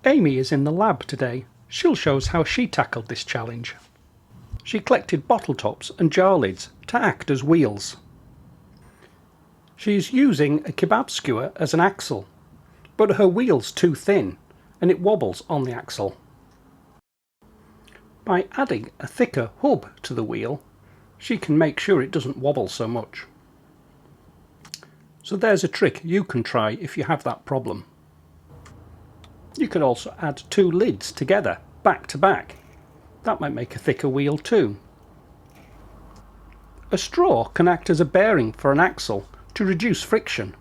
Amy is in the lab today. She'll show us how she tackled this challenge. She collected bottle tops and jar lids to act as wheels. She is using a kebab skewer as an axle, but her wheel's too thin and it wobbles on the axle. By adding a thicker hub to the wheel, she can make sure it doesn't wobble so much. So there's a trick you can try if you have that problem. You could also add two lids together, back to back. That might make a thicker wheel too. A straw can act as a bearing for an axle to reduce friction.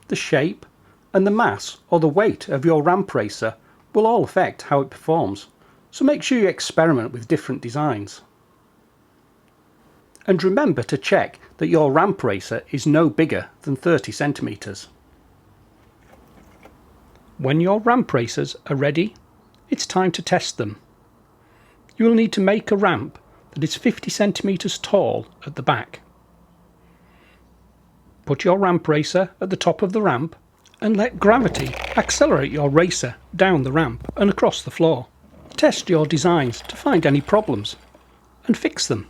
The shape and the mass or the weight of your ramp racer will all affect how it performs, so make sure you experiment with different designs. And remember to check that your ramp racer is no bigger than 30 centimeters. When your ramp racers are ready, it's time to test them. You will need to make a ramp that is 50 centimeters tall at the back. Put your ramp racer at the top of the ramp and let gravity accelerate your racer down the ramp and across the floor. Test your designs to find any problems and fix them.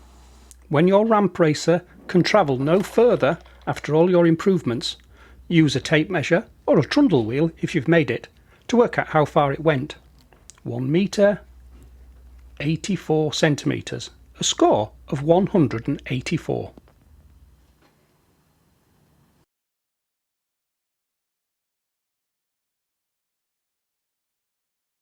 When your ramp racer can travel no further after all your improvements, use a tape measure or a trundle wheel if you've made it to work out how far it went. 1 metre, 84 centimetres, a score of 184.